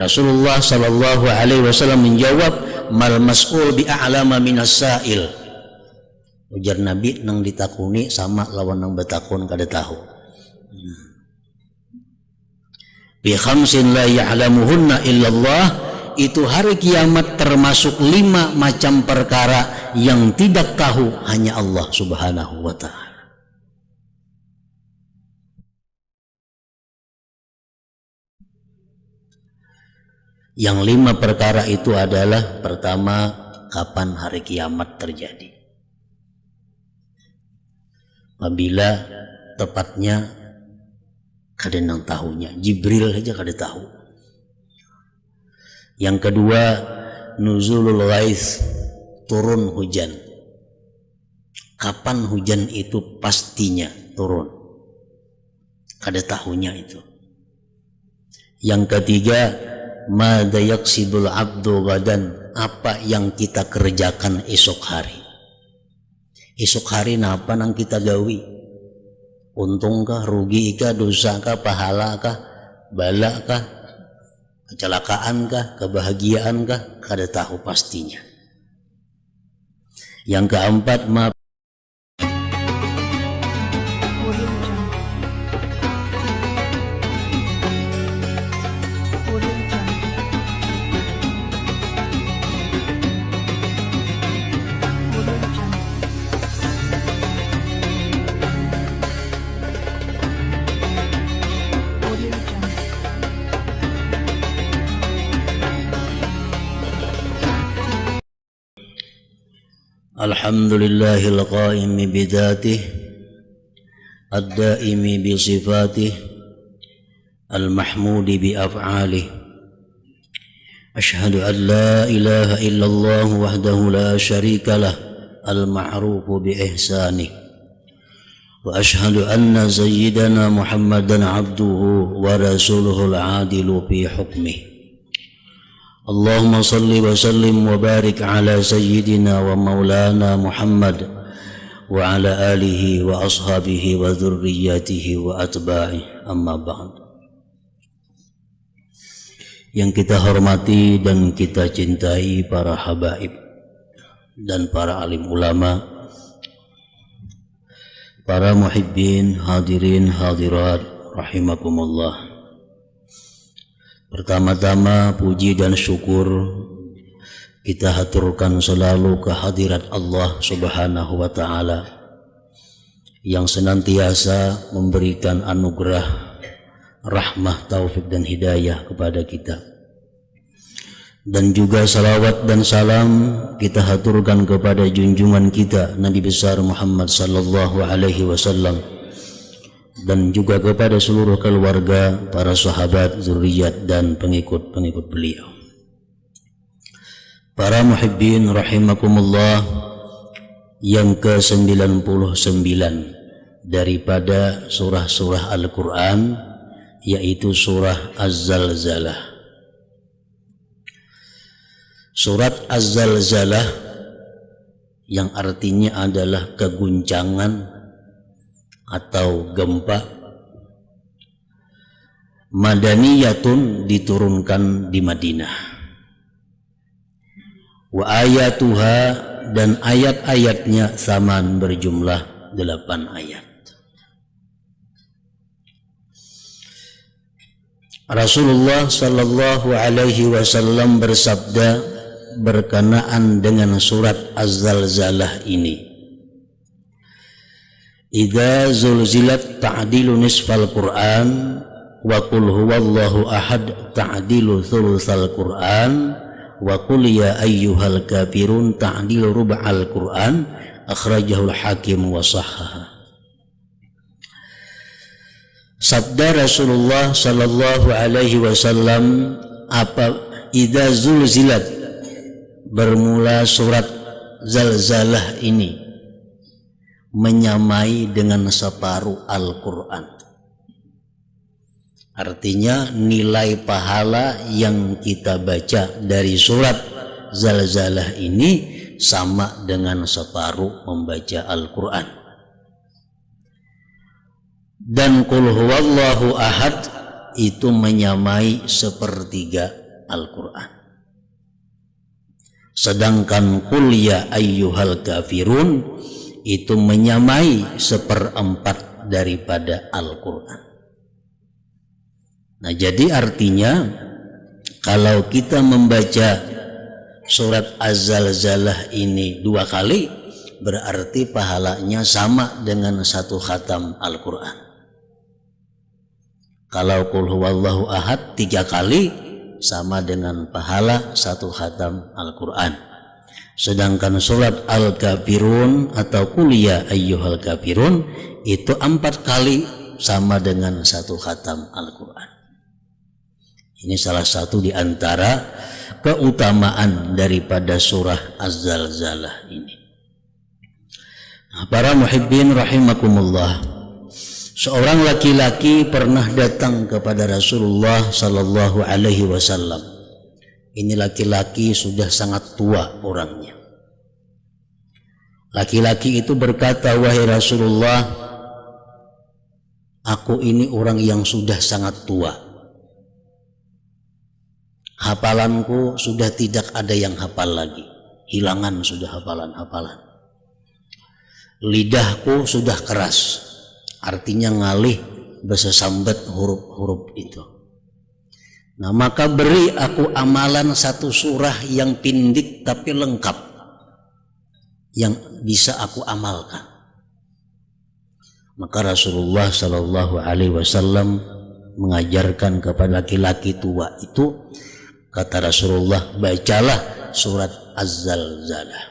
Rasulullah sallallahu alaihi wasallam menjawab, mal mas'ul bi a'lama minas sa'il. Ujar Nabi nang ditakuni sama lawan nang betakun kada tahu. Bi khamsin la ya'lamuhunna illallah, itu hari kiamat termasuk 5 macam perkara yang tidak tahu hanya Allah Subhanahu wa ta'ala. Yang 5 perkara itu adalah, pertama, kapan hari kiamat terjadi. Apabila tepatnya kada nang tahunya, Jibril saja kada tahu. Yang kedua, nuzulul ghais, turun hujan. Kapan hujan itu pastinya turun, kada tahunya itu. Yang ketiga, mada yaksibul abdu gadan, apa yang kita kerjakan esok hari. Esok hari napa nang kita gawi? Untung kah, rugi kah, dosa kah, pahala kah, bala kah, kecelakaan kah, kebahagiaan kah, kada tahu pastinya. Yang keempat, alhamdulillahil qaimi bidatih, ad-daimi bi sifatih, al-mahmudi bi af'alih. Ashhadu an la ilaha illallah wahdahu la syarika lah, al-ma'rufu bi ihsanih. Wa ashhadu anna sayyidana Muhammadan abduhu wa rasuluhul adilu fi hukmih. Allahumma salli wa sallim wa barik ala sayyidina wa maulana Muhammad wa ala alihi wa ashabihi wa dhurriyyatihi wa atba'ihi, amma ba'd. Yang kita hormati dan kita cintai para habaib dan para alim ulama, para muhibbin, hadirin, hadirat, rahimakumullah. Pertama-tama puji dan syukur kita haturkan selalu kehadirat Allah Subhanahu wa ta'ala yang senantiasa memberikan anugerah, rahmah, taufik dan hidayah kepada kita. Dan juga salawat dan salam kita haturkan kepada junjungan kita Nabi besar Muhammad sallallahu alaihi wasallam, dan juga kepada seluruh keluarga, para sahabat, zuriat dan pengikut-pengikut beliau. Para muhibbin rahimakumullah, yang ke-99 daripada surah-surah Al-Quran, yaitu surah Az-Zalzalah. Surat Az-Zalzalah yang artinya adalah keguncangan atau gempa, madaniyatun, diturunkan di Madinah. Wa ayatuha, dan ayat-ayatnya saman, berjumlah 8 ayat. Rasulullah sallallahu alaihi wasallam bersabda berkenaan dengan surat Az-Zalzalah ini, idza zulzilat ta'dilu nisfal Qur'an wa qul huwallahu ahad ta'dilu thulutsal Qur'an wa qul ya ayyuhal kafirun ta'dilu rub'al Qur'an, akhrajahul Hakim wa sahhaha. Sabda Rasulullah sallallahu alaihi wasallam, apa idza zulzilat, bermula surat Zalzalah ini menyamai dengan separuh Al-Quran. Artinya nilai pahala yang kita baca dari surat Zalzalah ini sama dengan separuh membaca Al-Quran. Dan qul huwallahu ahad itu menyamai sepertiga Al-Quran. Sedangkan qul ya ayyuhal kafirun itu menyamai 1/4 daripada Al-Quran. Nah, jadi artinya kalau kita membaca surat Az-Zalzalah ini 2 kali, berarti pahalanya sama dengan 1 khatam Al-Quran. Kalau qul huwallahu ahad 3 kali, sama dengan pahala 1 khatam Al-Quran. Sedangkan surat Al-Kafirun atau qul ya ayyuhal kafirun itu 4 kali, sama dengan 1 khatam Al-Quran. Ini salah satu di antara keutamaan daripada surah Az-Zalzalah ini. Nah, para muhibbin rahimakumullah, seorang laki-laki pernah datang kepada Rasulullah sallallahu alaihi wasallam. Ini laki-laki sudah sangat tua orangnya. Laki-laki itu berkata, "Wahai Rasulullah, aku ini orang yang sudah sangat tua. Hafalanku sudah tidak ada yang hafal lagi. Hilangan sudah hafalan-hafalan. Lidahku sudah keras, artinya ngalih bersesambet huruf-huruf itu. Nah, maka beri aku amalan 1 surah yang pindik tapi lengkap, yang bisa aku amalkan." Maka Rasulullah Shallallahu Alaihi Wasallam mengajarkan kepada laki-laki tua itu, kata Rasulullah, bacalah surat Az-Zalzalah.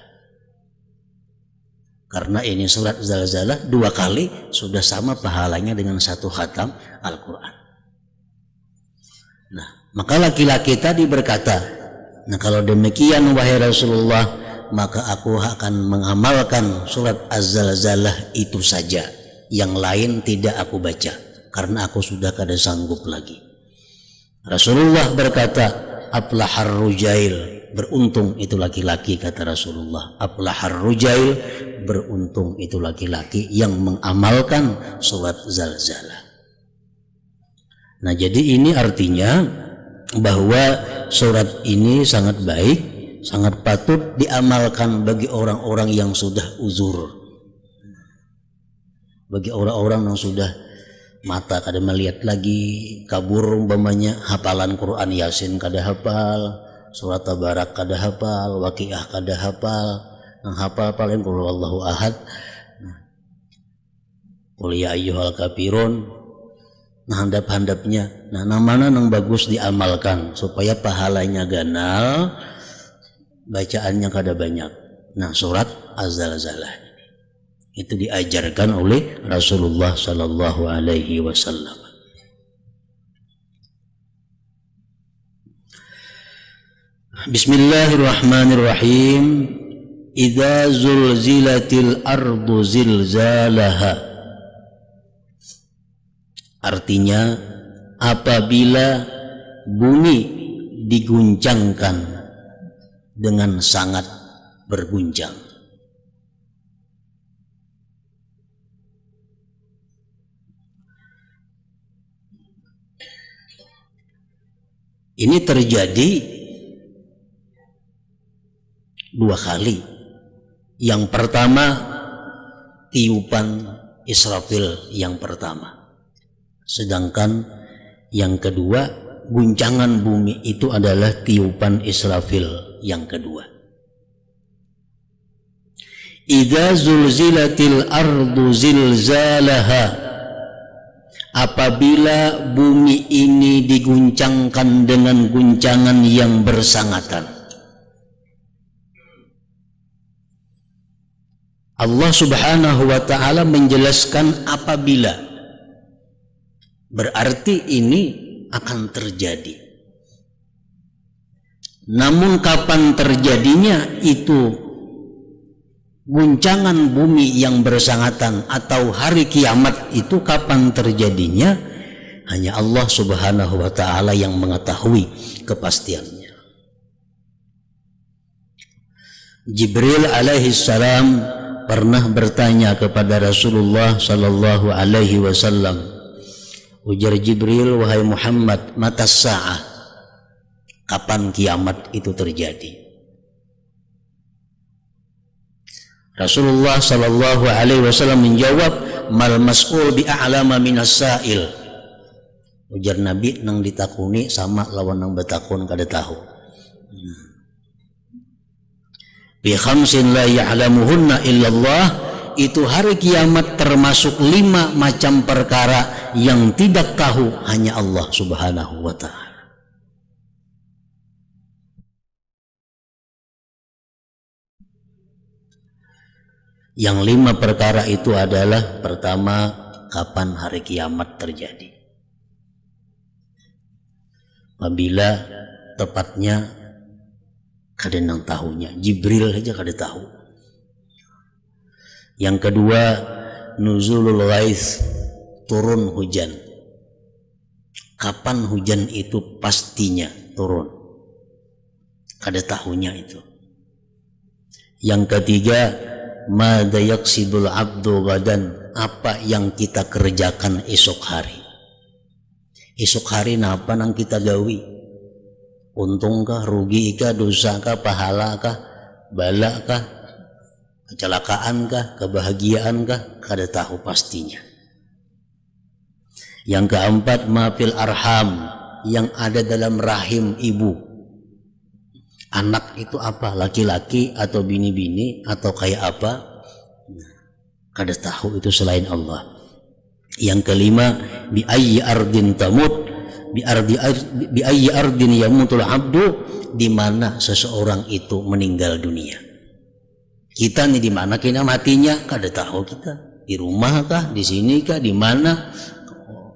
Karena ini surat Zalzalah 2 kali sudah sama pahalanya dengan 1 khatam Al-Quran. Nah, maka laki-laki tadi berkata, "Nah, kalau demikian wahai Rasulullah, maka aku akan mengamalkan surat Az-Zalzalah itu saja. Yang lain tidak aku baca, karena aku sudah kada sanggup lagi." Rasulullah berkata, "Aflahar rujail," beruntung itu laki-laki, kata Rasulullah. Aflahar rujail, beruntung itu laki-laki yang mengamalkan surat Zalzalah. Nah, jadi ini artinya bahwa surat ini sangat baik, sangat patut diamalkan bagi orang-orang yang sudah uzur, bagi orang-orang yang sudah mata kada melihat lagi, kabur umpamanya, hafalan Quran Yasin kada hafal, surat Tabarak kada hafal, Waqiah kada hafal, yang hafal paling qul huwallahu ahad, qul ya ayyuhal kafirun, nah handap-handapnya. Nah, namanya yang bagus diamalkan supaya pahalanya ganal, bacaannya kada banyak. Nah, surat Az-Zalzalah itu diajarkan oleh Rasulullah Sallallahu Alaihi Wasallam. Bismillahirrahmanirrahim. Idza zulzilatil ardu zilzalaha. Artinya, apabila bumi diguncangkan dengan sangat berguncang. Ini terjadi 2 kali. Yang pertama, tiupan Israfil yang pertama. Sedangkan yang kedua, guncangan bumi itu adalah tiupan Israfil yang kedua. Idza zulzilatil ardu zilzalaha. Apabila bumi ini diguncangkan dengan guncangan yang bersangatan. Allah Subhanahu wa ta'ala menjelaskan apabila, berarti ini akan terjadi. Namun kapan terjadinya itu guncangan bumi yang bersangatan atau hari kiamat itu kapan terjadinya, hanya Allah Subhanahu wa ta'ala yang mengetahui kepastiannya. Jibril alaihi salam pernah bertanya kepada Rasulullah sallallahu alaihi wasallam. Ujar Jibril, "Wahai Muhammad, matas sa'ah? kapan kiamat itu terjadi. Rasulullah sallallahu alaihi wasallam menjawab, mal mas'ul bi a'lama minas sa'il. Ujar Nabi, nang ditakuni sama lawan nang betakun kada tahu. Bi khamsin la ya'lamuhunna illallah, itu hari kiamat termasuk 5 macam perkara yang tidak tahu hanya Allah Subhanahu wa ta'ala. Yang 5 perkara itu adalah, pertama, kapan hari kiamat terjadi. Apabila tepatnya kada nang tahunya, Jibril saja kada tahu. Yang kedua, nuzulul ghais, turun hujan. Kapan hujan itu pastinya turun, kada tahunya itu. Yang ketiga, madza yaqsidul abdu gadan, apa yang kita kerjakan esok hari. Esok hari napa nang kita gawi? Untung kah, rugi kah, dosa kah, pahala kah, bala kah, kecelakaan kah, kebahagiaan kah, kada tahu pastinya. Yang keempat, mafil arham, yang ada dalam rahim ibu. Anak itu apa? Laki-laki atau bini-bini atau kayak apa? Kada tahu itu selain Allah. Yang kelima, bi ayyi ardin tamut, bi ayyi ardin yamutul abdu, di mana seseorang itu meninggal dunia. Kita nih di mana kena matinya? Kada tahu kita. Di rumah kah? Di sini kah? Di mana?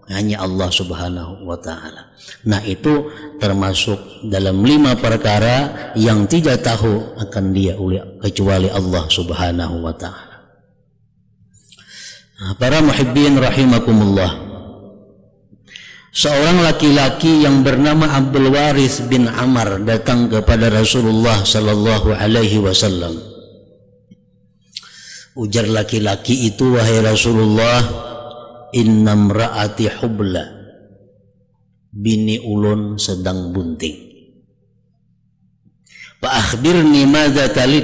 Hanya Allah Subhanahu wa ta'ala. Nah, itu termasuk dalam 5 perkara yang tidak tahu akan dia kecuali Allah Subhanahu wa ta'ala. Nah, para muhibbin rahimakumullah, seorang laki-laki yang bernama Abdul Waris bin Amr datang kepada Rasulullah sallallahu alaihi wasallam. Ujar laki-laki itu, wahai Rasulullah, inna mra'ati hubla, bini ulun sedang bunting. Fa akhbirni madza talid,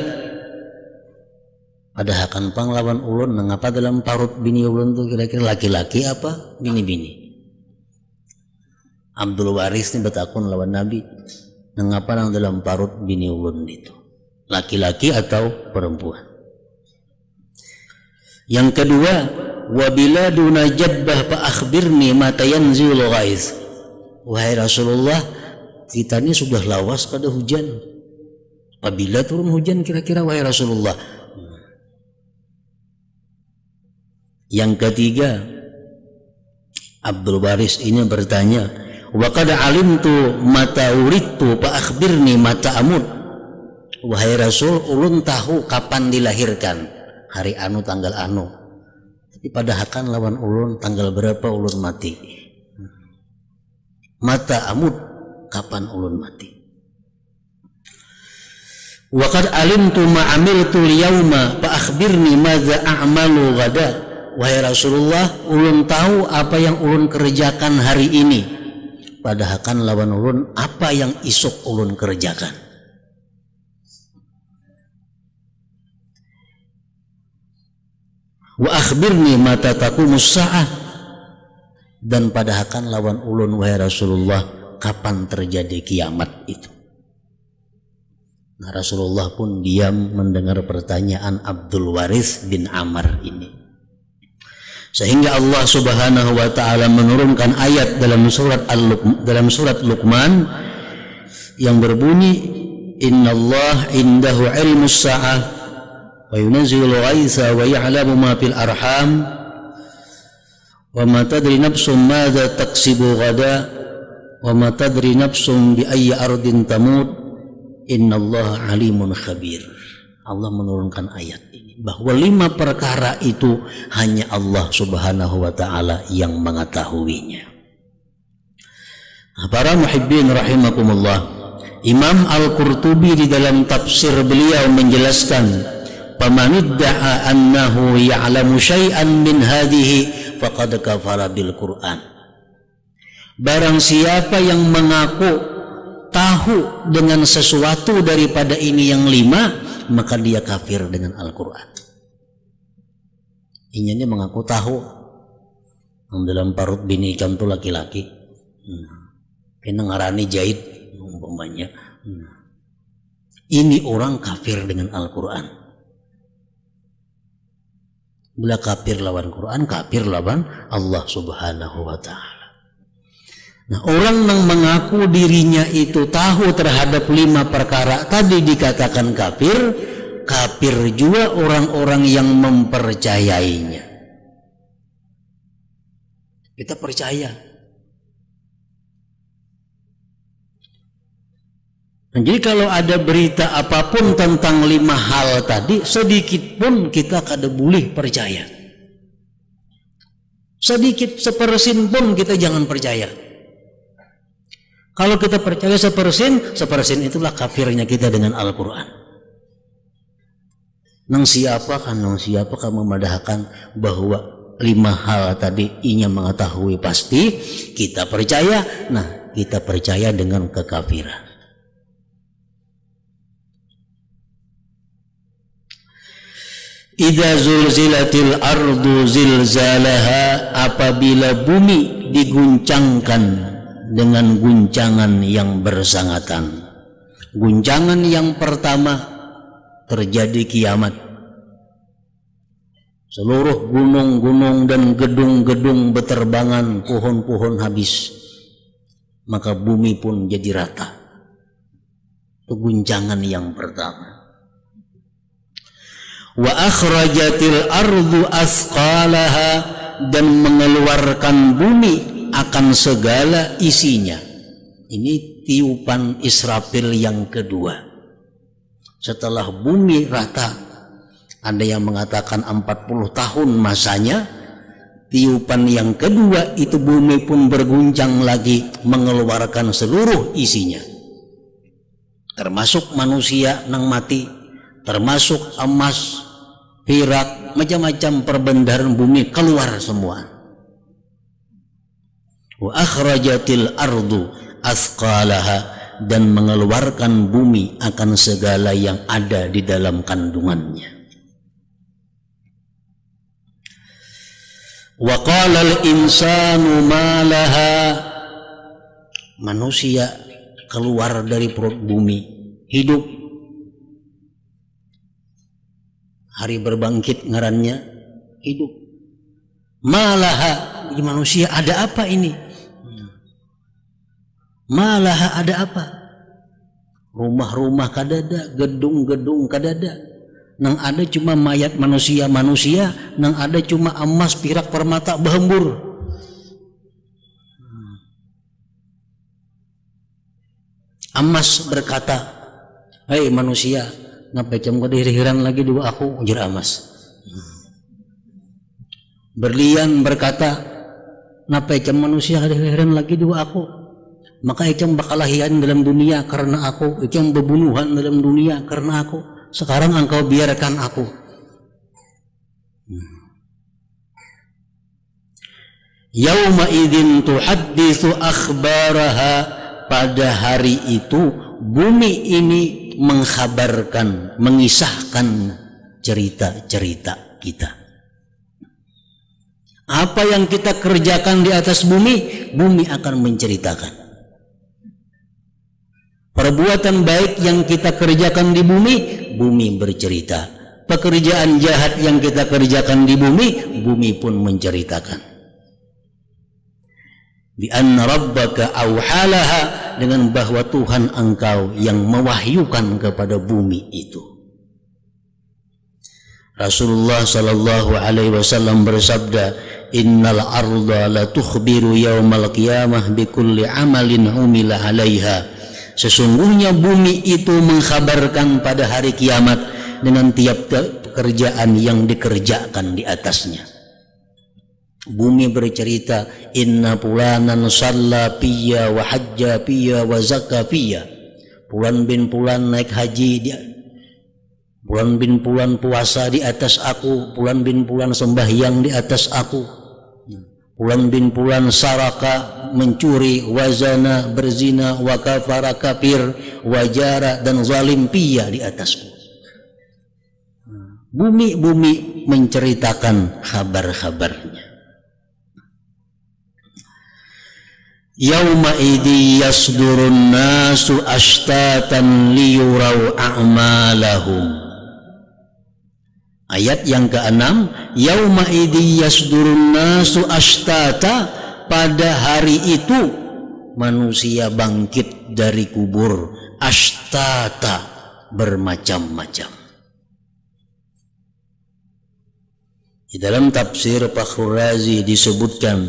padahal kan panglawan ulun mengapa dalam parut bini ulun tu kira-kira laki-laki apa bini-bini. Abdul Waris ni betakun lawan Nabi, mengapa nang dalam parut bini ulun itu, laki-laki atau perempuan. Yang kedua, wabila duna jabbah fa akhbirni mata yanzilul ghaiz. Wahai Rasulullah, kita ini sudah lawas kada hujan. Apabila turun hujan kira-kira wahai Rasulullah? Yang ketiga, Abdul Baris ini bertanya, wa qad alimtu mata uridtu fa akhbirni mata amut. Wahai Rasul, ulun tahu kapan dilahirkan, hari anu tanggal anu. Tapi padahal kan lawan ulun tanggal berapa ulun mati. Mata amut, kapan ulun mati. Wa qad alimtu ma amiltu al-yawma fa akhbirni madza a'malu ghadan. Wahai Rasulullah, ulun tahu apa yang ulun kerjakan hari ini. Padahal kan lawan ulun apa yang esok ulun kerjakan. Wa akhbirni mata taqumus sa'ah, dan padahal kan lawan ulun wahai Rasulullah kapan terjadi kiamat itu. Nah, Rasulullah pun diam mendengar pertanyaan Abdul Waris bin Amr ini, sehingga Allah Subhanahu wa ta'ala menurunkan ayat dalam surat Luqman yang berbunyi, innallaha indahu ilmus sa'ah wa yunazzilul ghaitsa wa ya'lamu ma fil arham wa ma tadri nafsun madza taksibu ghada wa ma tadri nafsun bi ayyi ardin tamut innallaha alimun khabir. Allah menurunkan ayat ini bahwa 5 perkara itu hanya Allah Subhanahu wa ta'ala yang mengetahuinya. Para muhibbin rahimakumullah, Imam Al-Qurtubi di dalam tafsir beliau menjelaskan, faman idda'a annahu ya'lamu syai'an min hadhihi faqad kafara bil Qur'an. Barang siapa yang mengaku tahu dengan sesuatu daripada ini yang 5, maka dia kafir dengan Al-Quran. Inyanya mengaku tahu yang dalam parut bini ikan itu laki-laki, kena ngarani jahit umpamanya. Ini orang kafir dengan Al-Quran. Bila kafir lawan Quran, kafir lawan Allah Subhanahu wa Ta'ala. Nah, orang yang mengaku dirinya itu tahu terhadap 5 perkara tadi dikatakan kafir, kafir juga orang-orang yang mempercayainya. Kita percaya. Nah, jadi kalau ada berita apapun tentang 5 hal tadi, sedikit pun kita kada boleh percaya. Sedikit sepersen pun kita jangan percaya. Kalau kita percaya sepersen itulah kafirnya kita dengan Al-Quran. Nang siapakah memadahkan bahwa 5 hal tadi inya mengetahui pasti, kita percaya. Nah, kita percaya dengan kekafiran. Idza zulzilatil ardu zilzalaha, apabila bumi diguncangkan dengan guncangan yang bersangatan. Guncangan yang pertama, terjadi kiamat. Seluruh gunung-gunung dan gedung-gedung beterbangan, pohon-pohon habis, maka bumi pun jadi rata. Itu guncangan yang pertama. Wa akhrajatil ardu asqalaha, dan mengeluarkan bumi akan segala isinya. Ini tiupan Israfil yang kedua. Setelah bumi rata, ada yang mengatakan 40 tahun masanya, tiupan yang kedua itu bumi pun berguncang lagi, mengeluarkan seluruh isinya, termasuk manusia nang mati, termasuk emas, perak, macam-macam perbendaharaan bumi keluar semua. Wa akhrajatil ardu asqalaha, dan mengeluarkan bumi akan segala yang ada di dalam kandungannya. Wa qala al insanu ma laha, manusia keluar dari perut bumi, hidup. Hari berbangkit ngarannya hidup. Malaha, manusia ada apa ini? Malaha ada apa? Rumah-rumah kadada, gedung-gedung kadada. Nang ada cuma mayat manusia-manusia, nang ada cuma emas, perak, permata berhembur. Emas berkata, "Hei manusia, ngapain kamu kehadiran lagi dua aku ujar emas." Berlian berkata, "Ngapain kamu manusia kehadiran lagi dua aku?" Maka ikam bakalahian dalam dunia karena aku, ikam bebunuhan dalam dunia karena aku. Sekarang engkau biarkan aku. Yauma idzin tuhadditsu akhbaraha, pada hari itu bumi ini mengkhabarkan, mengisahkan cerita-cerita kita. Apa yang kita kerjakan di atas bumi, bumi akan menceritakan. Perbuatan baik yang kita kerjakan di bumi, bumi bercerita. Pekerjaan jahat yang kita kerjakan di bumi, bumi pun menceritakan. Bi anna rabbaka awhalaha, dengan bahwa Tuhan engkau yang mewahyukan kepada bumi itu. Rasulullah sallallahu alaihi wasallam bersabda, "Innal arda la tukhbiru yaumal qiyamah bi kulli amalin umila 'alaiha." Sesungguhnya bumi itu mengkhabarkan pada hari kiamat dengan tiap pekerjaan yang dikerjakan di atasnya. Bumi bercerita, "Inna fulanan shalla fiyya wa hajja fiyya wa zakka fiyya." Fulan bin fulan naik haji dia. Fulan bin fulan puasa di atas aku, fulan bin fulan sembahyang di atas aku. Fulan bin Fulan saraka, mencuri, wazana, berzina, wa kafara, kafir, wajara, dan zalim piya di atasku. Bumi-bumi menceritakan kabar-kabarnya. Yauma idzi yasdurun nasu ashtatan liyurau a'malahum. Ayat yang ke-6, yauma idzi yasdurun nasu ashtata, pada hari itu manusia bangkit dari kubur, ashtata, bermacam-macam. Di dalam tafsir Fakhrul Razi disebutkan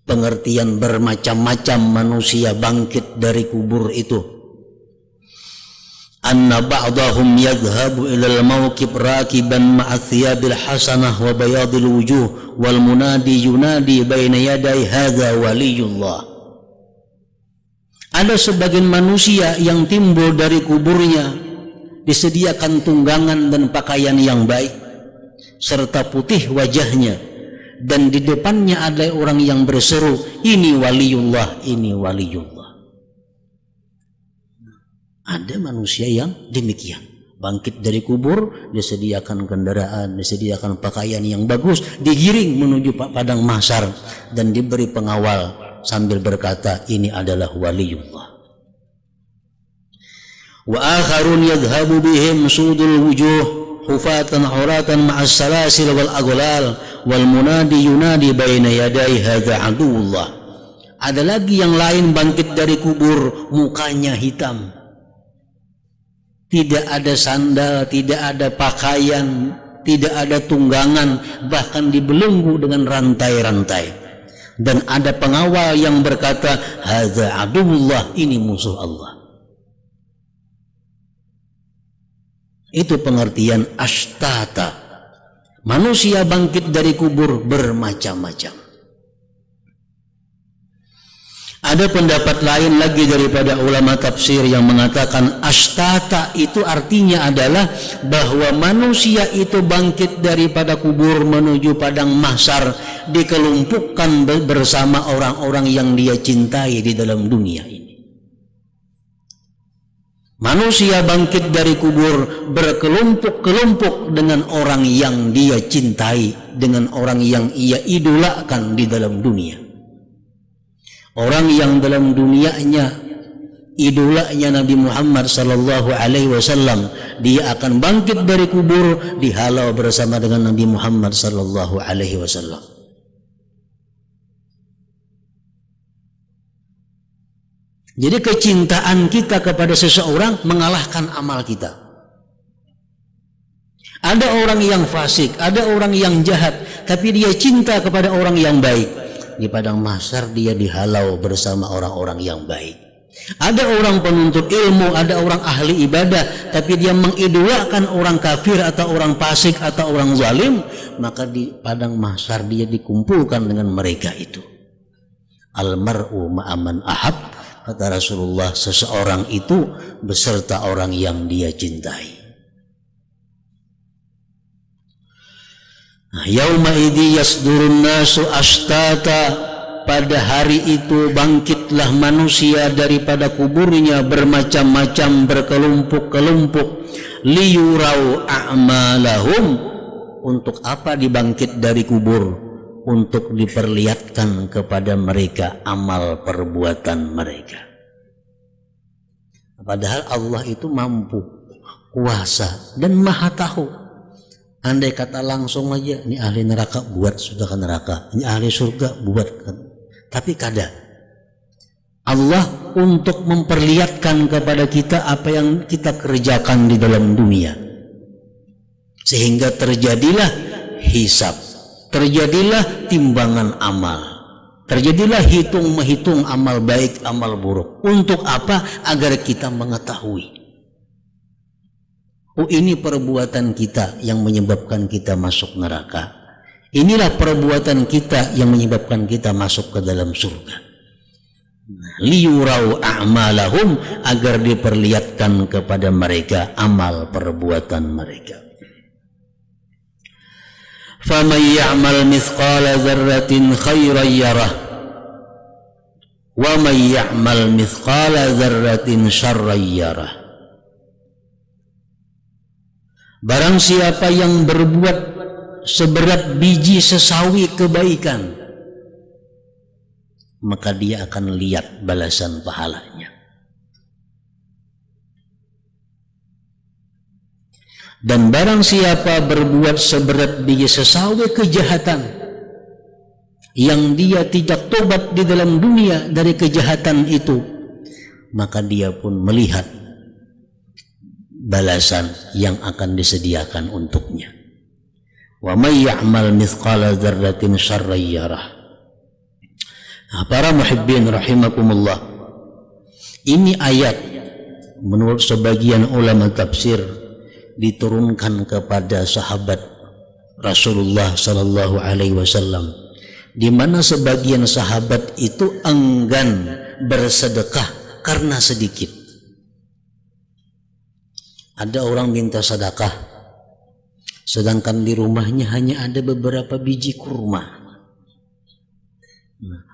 pengertian bermacam-macam manusia bangkit dari kubur itu. Anna ba'dahum yadhhabu ilal mawqib rakiban ma'a thiyabil hasanah wa bayadil wujuh wal munadi yunadi baina yaday hadza waliyullah. Ada sebagian manusia yang timbul dari kuburnya disediakan tunggangan dan pakaian yang baik serta putih wajahnya, dan di depannya ada orang yang berseru, ini waliullah, ini waliullah. Ada manusia yang demikian, bangkit dari kubur, disediakan kendaraan, disediakan pakaian yang bagus, digiring menuju padang mahsyar dan diberi pengawal sambil berkata, ini adalah waliullah. Wa akharun yadhhabu bihim sudul wujuh hufatan uratan ma'as salasil wal aghlal wal munadi yunadi baina yaday hadza aduwullah. Ada lagi yang lain bangkit dari kubur, mukanya hitam, tidak ada sandal, tidak ada pakaian, tidak ada tunggangan, bahkan dibelenggu dengan rantai-rantai, dan ada pengawal yang berkata, hadza aduwullah, ini musuh Allah. Itu pengertian ashtata. Manusia bangkit dari kubur bermacam-macam. Ada pendapat lain lagi daripada ulama tafsir yang mengatakan ashtata itu artinya adalah bahwa manusia itu bangkit daripada kubur menuju padang mahsyar, dikelompokkan bersama orang-orang yang dia cintai di dalam dunia ini. Manusia bangkit dari kubur berkelompok-kelompok dengan orang yang dia cintai, dengan orang yang ia idolakan di dalam dunia. Orang yang dalam dunianya idolanya Nabi Muhammad sallallahu alaihi wasallam, dia akan bangkit dari kubur dihalau bersama dengan Nabi Muhammad sallallahu alaihi wasallam. Jadi kecintaan kita kepada seseorang mengalahkan amal kita. Ada orang yang fasik, ada orang yang jahat, tapi dia cinta kepada orang yang baik. Di padang mahsyar dia dihalau bersama orang-orang yang baik. Ada orang penuntut ilmu, ada orang ahli ibadah, tapi dia mengidolakan orang kafir atau orang fasik atau orang zalim, maka di padang mahsyar dia dikumpulkan dengan mereka itu. Al-mar'u ma'aman ahab, kata Rasulullah, seseorang itu beserta orang yang dia cintai. Yauma idzi yasdurun nasu ashtata, pada hari itu bangkitlah manusia daripada kuburnya bermacam-macam, berkelompok-kelompok. Liyurau a'malahum, untuk apa dibangkit dari kubur? Untuk diperlihatkan kepada mereka amal perbuatan mereka. Padahal Allah itu mampu, kuasa, dan maha tahu. Andai kata langsung aja, ini ahli neraka, buat sudah ke neraka, ini ahli surga, buat kan. Tapi kada. Allah untuk memperlihatkan kepada kita apa yang kita kerjakan di dalam dunia, sehingga terjadilah hisab, terjadilah timbangan amal, terjadilah hitung-menghitung amal baik, amal buruk. Untuk apa? Agar kita mengetahui, oh ini perbuatan kita yang menyebabkan kita masuk neraka, inilah perbuatan kita yang menyebabkan kita masuk ke dalam surga. Liyurau a'malahum, agar diperlihatkan kepada mereka amal perbuatan mereka. faman ya'mal mithqala dzarratin khairan yarah wa man ya'mal mithqala dzarratin syarran yarah. Barang siapa yang berbuat seberat biji sesawi kebaikan, maka dia akan lihat balasan pahalanya. Dan barang siapa berbuat seberat biji sesawi kejahatan, yang dia tidak tobat di dalam dunia dari kejahatan itu, maka dia pun melihat balasan yang akan disediakan untuknya. Wa may ya'mal mithqala dzarratin syarran yarah. Nah, para muhibbin rahimakumullah, ini ayat menurut sebagian ulama tafsir diturunkan kepada sahabat Rasulullah sallallahu alaihi wasallam, di mana sebagian sahabat itu enggan bersedekah karena sedikit. Ada orang minta sedekah, sedangkan di rumahnya hanya ada beberapa biji kurma.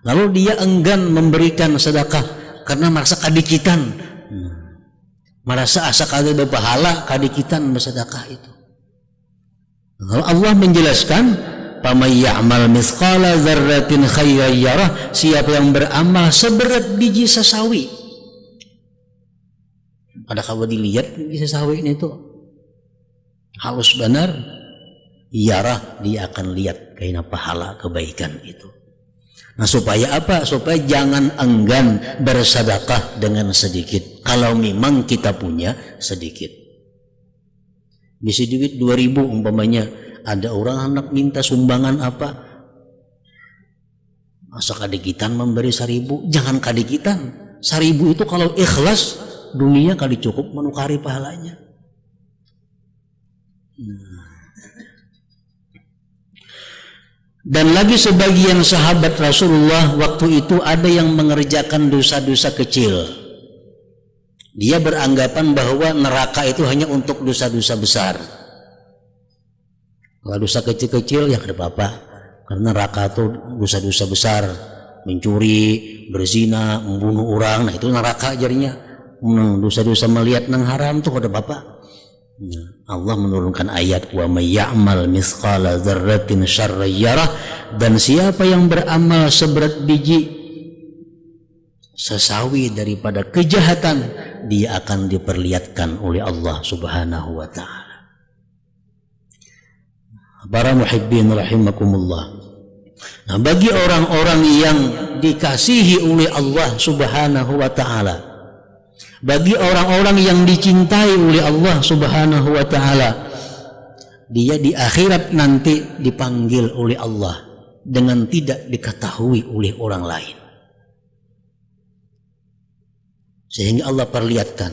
Lalu dia enggan memberikan sedekah karena merasa kadikitan, merasa asa kada berpahala kadikitan bersedekah itu. Lalu Allah menjelaskan, "Faman ya'mal mithqala dzarratin khairan yarah," siapa yang beramal seberat biji sesawi. Ada kabar dilihat biji sesawi ini tuh halus benar, yarah, dia akan lihat kaina pahala kebaikan itu. Nah, supaya apa? Supaya jangan enggan bersedekah dengan sedikit. Kalau memang kita punya sedikit, bisa duit 2.000 umpamanya, ada orang anak minta sumbangan apa, masa kadikitan memberi 1.000? Jangan kadikitan. 1.000 itu kalau ikhlas, dunia kali cukup menukari pahalanya. Dan lagi sebagian sahabat Rasulullah waktu itu ada yang mengerjakan dosa-dosa kecil. Dia beranggapan bahwa neraka itu hanya untuk dosa-dosa besar. Kalau dosa kecil-kecil ya tidak apa-apa, karena neraka itu dosa-dosa besar, mencuri, berzina, membunuh orang, nah itu neraka jadinya. Dosa-dosa melihat nang haram tuh ada bapak. Allah menurunkan ayat, wa may ya'mal mithqala dzarratin syarran yarah, dan siapa yang beramal seberat biji sesawi daripada kejahatan, dia akan diperlihatkan oleh Allah Subhanahu wa taala. Para muhibbin rahimakumullah. Nah, bagi orang-orang yang dikasihi oleh Allah Subhanahu wa taala, bagi orang-orang yang dicintai oleh Allah Subhanahu wa taala, dia di akhirat nanti dipanggil oleh Allah dengan tidak diketahui oleh orang lain. Sehingga Allah perlihatkan,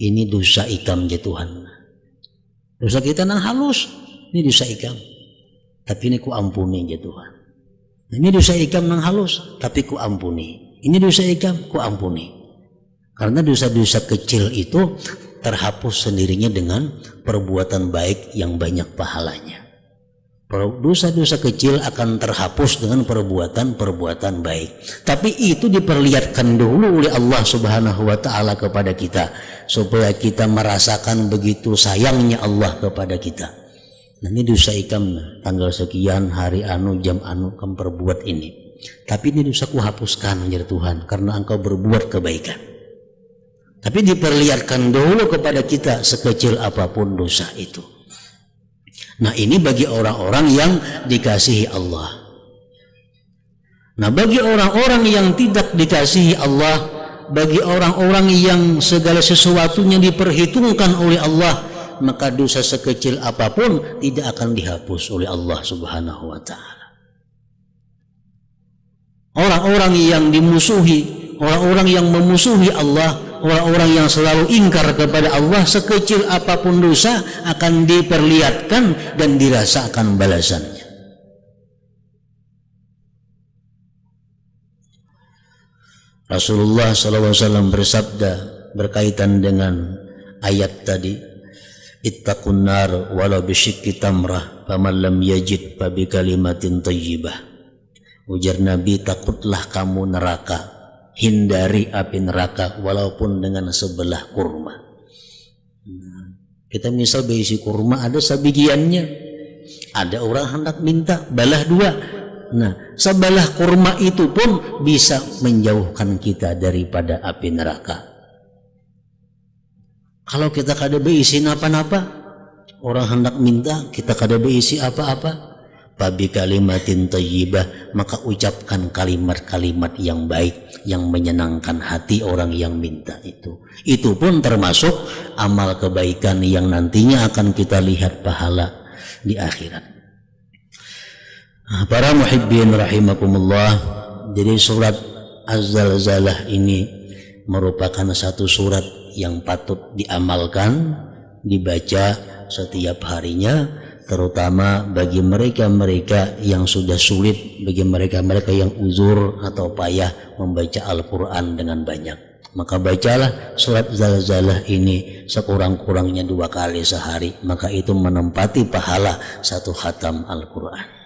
ini dosa ikam ya Tuhan. Dosa kita nang halus, ini dosa ikam, tapi ini ku ampuni ya Tuhan. Ini dosa ikam nang halus, tapi ku ampuni. Ini dosa ikam, ku ampuni. Karena dosa-dosa kecil itu terhapus sendirinya dengan perbuatan baik yang banyak pahalanya. Dosa-dosa kecil akan terhapus dengan perbuatan-perbuatan baik. Tapi itu diperlihatkan dulu oleh Allah Subhanahu wa taala kepada kita, supaya kita merasakan begitu sayangnya Allah kepada kita. Nah, ini dosa ikam tanggal sekian, hari anu, jam anu kamu perbuat ini. Tapi ini dosa ku hapuskan ya Tuhan, karena engkau berbuat kebaikan. Tapi diperlihatkan dulu kepada kita sekecil apapun dosa itu. Nah, ini bagi orang-orang yang dikasihi Allah. Nah, bagi orang-orang yang tidak dikasihi Allah, bagi orang-orang yang segala sesuatunya diperhitungkan oleh Allah, maka dosa sekecil apapun tidak akan dihapus oleh Allah Subhanahu wa taala. Orang-orang yang dimusuhi, orang-orang yang memusuhi Allah, orang-orang yang selalu ingkar kepada Allah, sekecil apapun dosa akan diperlihatkan dan dirasakan balasannya. Rasulullah SAW bersabda berkaitan dengan ayat tadi, ittaqun nar walau bisyikki tamrah faman lam yajid fa bi kalimatin thayyibah. Ujar Nabi, takutlah kamu neraka, hindari api neraka walaupun dengan sebelah kurma. Kita misal berisi kurma ada sebagiannya, ada orang hendak minta balah dua. Nah, sebelah kurma itu pun bisa menjauhkan kita daripada api neraka. Kalau kita kada berisi apa-apa, orang hendak minta kita kada berisi apa-apa, fabi kalimatin thayyibah, maka ucapkan kalimat-kalimat yang baik yang menyenangkan hati orang yang minta itu. Itu pun termasuk amal kebaikan yang nantinya akan kita lihat pahala di akhirat. Para muhibbin rahimakumullah, jadi surat Az-Zalzalah ini merupakan satu surat yang patut diamalkan, dibaca setiap harinya, terutama bagi mereka-mereka yang sudah sulit, bagi mereka-mereka yang uzur atau payah membaca Al-Quran dengan banyak. Maka bacalah surat Zalzalah ini sekurang-kurangnya 2 kali sehari, maka itu menempati pahala 1 khatam Al-Quran.